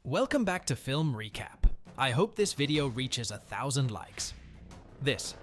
Welcome back to Film Recap. I hope this video reaches 1,000 likes. This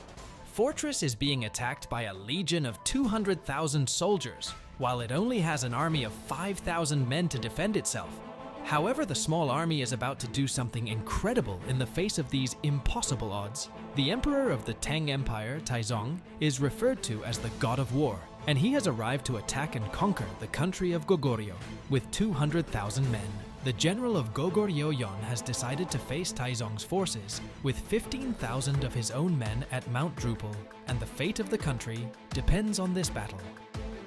fortress is being attacked by a legion of 200,000 soldiers, while it only has an army of 5,000 men to defend itself. However, the small army is about to do something incredible in the face of these impossible odds. The emperor of the Tang Empire, Taizong, is referred to as the God of War, and he has arrived to attack and conquer the country of Goguryeo with 200,000 men. The general of Goguryeo Yon has decided to face Taizong's forces with 15,000 of his own men at Mount Drupal, and the fate of the country depends on this battle.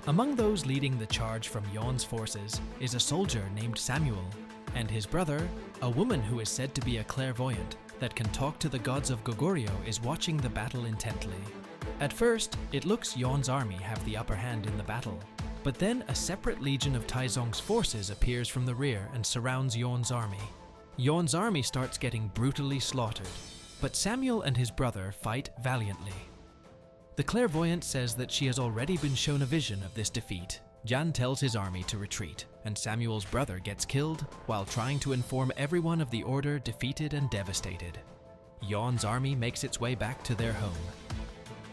Among those leading the charge from Yon's forces is a soldier named Samuel, and his brother, a woman who is said to be a clairvoyant that can talk to the gods of Goguryeo, is watching the battle intently. At first, it looks Yon's army have the upper hand in the battle, but then a separate legion of Taizong's forces appears from the rear and surrounds Yon's army. Yon's army starts getting brutally slaughtered, but Samuel and his brother fight valiantly. The clairvoyant says that she has already been shown a vision of this defeat. Jan tells his army to retreat, and Samuel's brother gets killed while trying to inform everyone of the order defeated and devastated. Yon's army makes its way back to their home.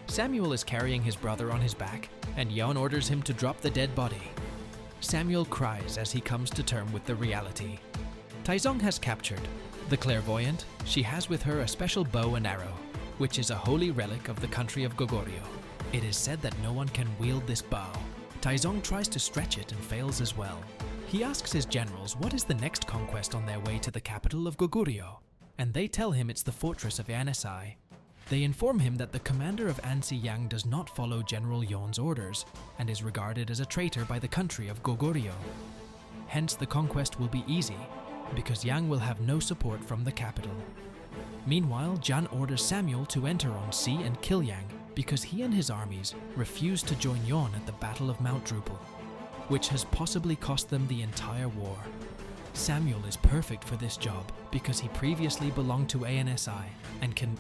Samuel is carrying his brother on his back, and Yon orders him to drop the dead body. Samuel cries as he comes to terms with the reality. Taizong has captured the clairvoyant. She has with her a special bow and arrow, which is a holy relic of the country of Goguryeo. It is said that no one can wield this bow. Taizong tries to stretch it and fails as well. He asks his generals what is the next conquest on their way to the capital of Goguryeo, and they tell him it's the fortress of Anesi. They inform him that the commander of Ansi Yang does not follow General Yon's orders and is regarded as a traitor by the country of Goguryeo. Hence, the conquest will be easy, because Yang will have no support from the capital. Meanwhile, Jan orders Samuel to enter on sea and kill Yang because he and his armies refused to join Yon at the Battle of Mount Drupal, which has possibly cost them the entire war. Samuel is perfect for this job because he previously belonged to ANSI and can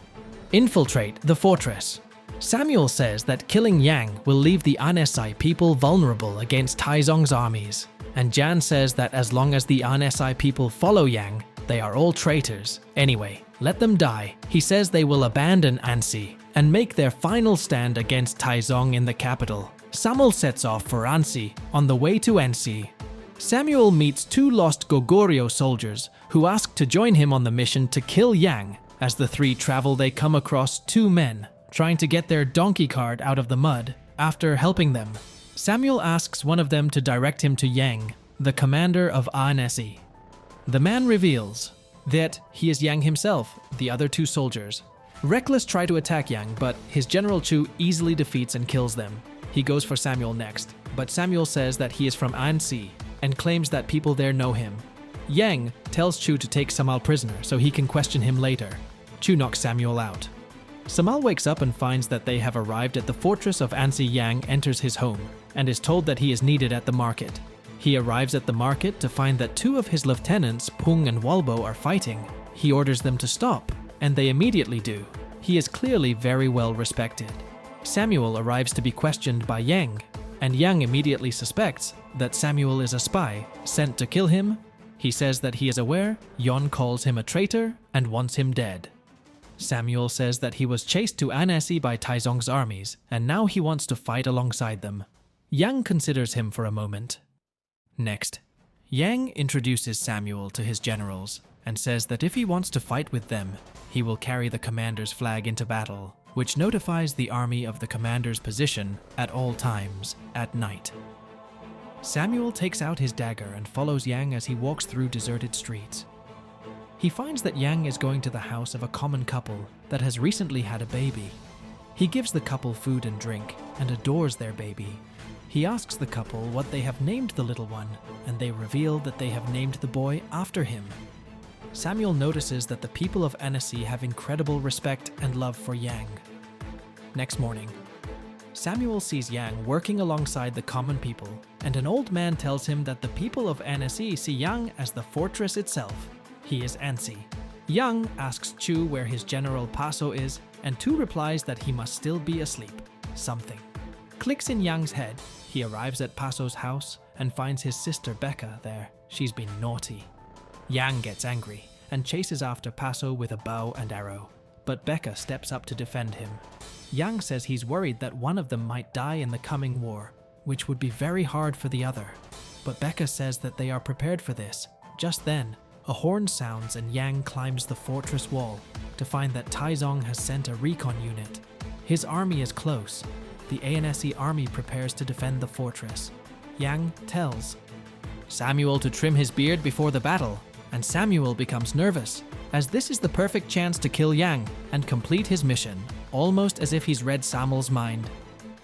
infiltrate the fortress. Samuel says that killing Yang will leave the Anesi people vulnerable against Taizong's armies, and Jan says that as long as the Anesi people follow Yang, they are all traitors. Anyway, let them die. He says they will abandon Ansi and make their final stand against Taizong in the capital. Samuel sets off for Ansi on the way to Ansi. Samuel meets two lost Goguryeo soldiers who ask to join him on the mission to kill Yang. As the three travel, they come across two men trying to get their donkey cart out of the mud. After helping them, Samuel asks one of them to direct him to Yang, the commander of Anesi. The man reveals that he is Yang himself, the other two soldiers. Reckless try to attack Yang, but his General Chu easily defeats and kills them. He goes for Samuel next, but Samuel says that he is from Ansi and claims that people there know him. Yang tells Chu to take Samal prisoner so he can question him later. Chu knocks Samuel out. Samal wakes up and finds that they have arrived at the fortress of Ansi. Yang enters his home and is told that he is needed at the market. He arrives at the market to find that two of his lieutenants, Pung and Walbo, are fighting. He orders them to stop, and they immediately do. He is clearly very well respected. Samuel arrives to be questioned by Yang, and Yang immediately suspects that Samuel is a spy sent to kill him. He says that he is aware Yon calls him a traitor and wants him dead. Samuel says that he was chased to Anesi by Taizong's armies, and now he wants to fight alongside them. Yang considers him for a moment. Next, Yang introduces Samuel to his generals and says that if he wants to fight with them, he will carry the commander's flag into battle, which notifies the army of the commander's position at all times at night. Samuel takes out his dagger and follows Yang as he walks through deserted streets. He finds that Yang is going to the house of a common couple that has recently had a baby. He gives the couple food and drink and adores their baby. He asks the couple what they have named the little one, and they reveal that they have named the boy after him. Samuel notices that the people of Annecy have incredible respect and love for Yang. Next morning, Samuel sees Yang working alongside the common people, and an old man tells him that the people of Annecy see Yang as the fortress itself. He is Ansi. Yang asks Chu where his general Paso is, and Tu replies that he must still be asleep. Something clicks in Yang's head. He arrives at Paso's house and finds his sister Becca there. She's been naughty. Yang gets angry and chases after Paso with a bow and arrow, but Becca steps up to defend him. Yang says he's worried that one of them might die in the coming war, which would be very hard for the other. But Becca says that they are prepared for this. Just then, a horn sounds and Yang climbs the fortress wall to find that Taizong has sent a recon unit. His army is close. The ANSE army prepares to defend the fortress. Yang tells Samuel to trim his beard before the battle, and Samuel becomes nervous, as this is the perfect chance to kill Yang and complete his mission, almost as if he's read Samuel's mind.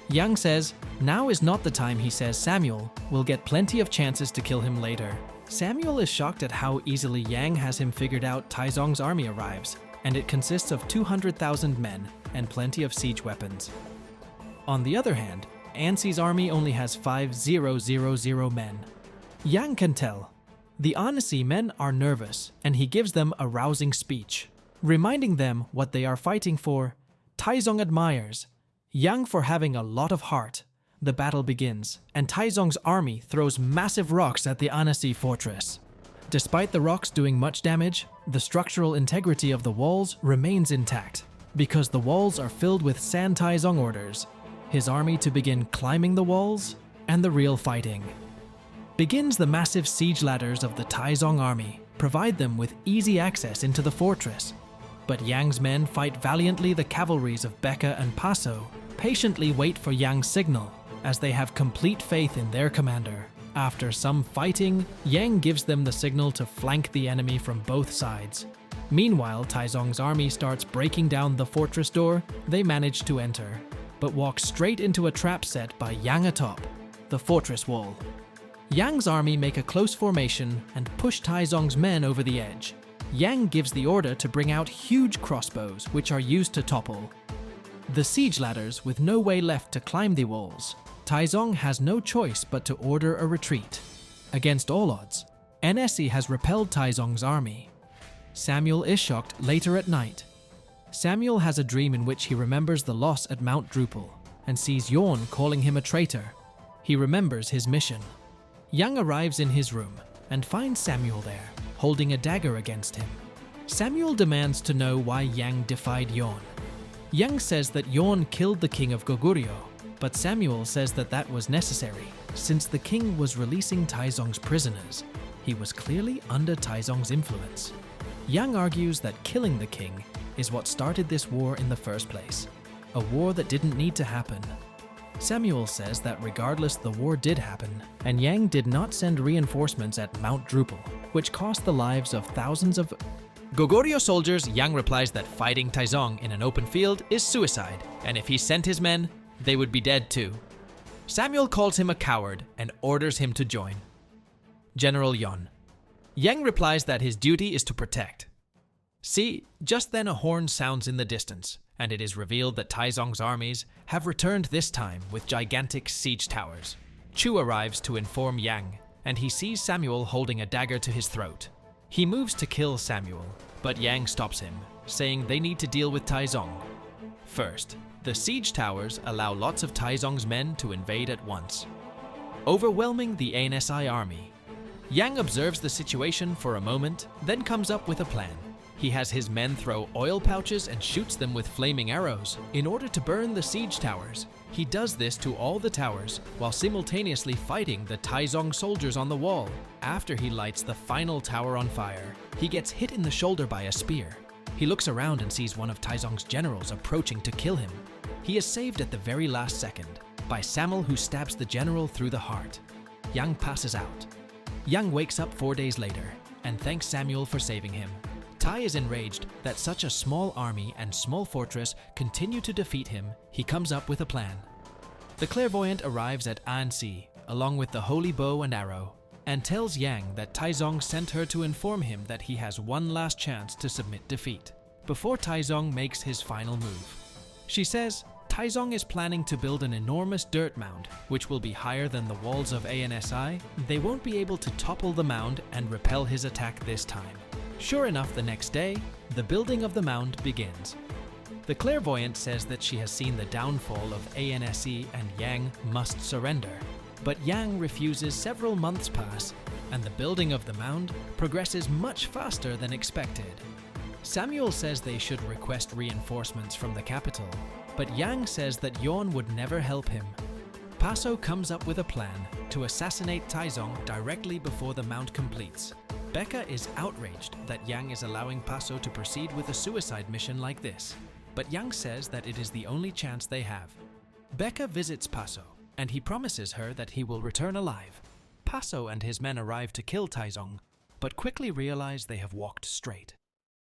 Yang says now is not the time. He says Samuel will get plenty of chances to kill him later. Samuel is shocked at how easily Yang has him figured out. Taizong's army arrives, and it consists of 200,000 men and plenty of siege weapons. On the other hand, ANSI's army only has 5,000 men. Yang can tell. The ANSI men are nervous, and he gives them a rousing speech, reminding them what they are fighting for. Taizong admires Yang for having a lot of heart. The battle begins, and Taizong's army throws massive rocks at the ANSI fortress. Despite the rocks doing much damage, the structural integrity of the walls remains intact, because the walls are filled with sand. Taizong orders his army to begin climbing the walls, and the real fighting begins. The massive siege ladders of the Taizong army provide them with easy access into the fortress. But Yang's men fight valiantly. The cavalries of Becca and Paso patiently wait for Yang's signal, as they have complete faith in their commander. After some fighting, Yang gives them the signal to flank the enemy from both sides. Meanwhile, Taizong's army starts breaking down the fortress door. They manage to enter, but walk straight into a trap set by Yang atop the fortress wall. Yang's army make a close formation and push Taizong's men over the edge. Yang gives the order to bring out huge crossbows, which are used to topple the siege ladders with no way left to climb the walls. Taizong has no choice but to order a retreat. Against all odds, NSE has repelled Taizong's army. Samuel is shocked later at night. Samuel has a dream in which he remembers the loss at Mount Drupal and sees Yorn calling him a traitor. He remembers his mission. Yang arrives in his room and finds Samuel there, holding a dagger against him. Samuel demands to know why Yang defied Yorn. Yang says that Yorn killed the king of Goguryeo, but Samuel says that that was necessary, since the king was releasing Taizong's prisoners. He was clearly under Taizong's influence. Yang argues that killing the king is what started this war in the first place, a war that didn't need to happen. Samuel says that regardless, the war did happen, and Yang did not send reinforcements at Mount Drupal, which cost the lives of thousands of Goguryeo soldiers. Yang replies that fighting Taizong in an open field is suicide, and if he sent his men, they would be dead too. Samuel calls him a coward and orders him to join General Yon. Yang replies that his duty is to protect. See, just then a horn sounds in the distance, and it is revealed that Taizong's armies have returned, this time with gigantic siege towers. Chu arrives to inform Yang, and he sees Samuel holding a dagger to his throat. He moves to kill Samuel, but Yang stops him, saying they need to deal with Taizong first. The siege towers allow lots of Taizong's men to invade at once, overwhelming the ANSI army. Yang observes the situation for a moment, then comes up with a plan. He has his men throw oil pouches and shoots them with flaming arrows in order to burn the siege towers. He does this to all the towers while simultaneously fighting the Taizong soldiers on the wall. After he lights the final tower on fire, he gets hit in the shoulder by a spear. He looks around and sees one of Taizong's generals approaching to kill him. He is saved at the very last second by Samuel, who stabs the general through the heart. Yang passes out. Yang wakes up 4 days later and thanks Samuel for saving him. Tai is enraged that such a small army and small fortress continue to defeat him. He comes up with a plan. The clairvoyant arrives at Ansi along with the holy bow and arrow, and tells Yang that Taizong sent her to inform him that he has one last chance to submit defeat before Taizong makes his final move. She says Taizong is planning to build an enormous dirt mound, which will be higher than the walls of ANSI. They won't be able to topple the mound and repel his attack this time. Sure enough, the next day, the building of the mound begins. The clairvoyant says that she has seen the downfall of ANSE and Yang must surrender. But Yang refuses. Several months pass, and the building of the mound progresses much faster than expected. Samuel says they should request reinforcements from the capital, but Yang says that Yorn would never help him. Paso comes up with a plan to assassinate Taizong directly before the mount completes. Becca is outraged that Yang is allowing Paso to proceed with a suicide mission like this, but Yang says that it is the only chance they have. Becca visits Paso, and he promises her that he will return alive. Paso and his men arrive to kill Taizong, but quickly realize they have walked straight.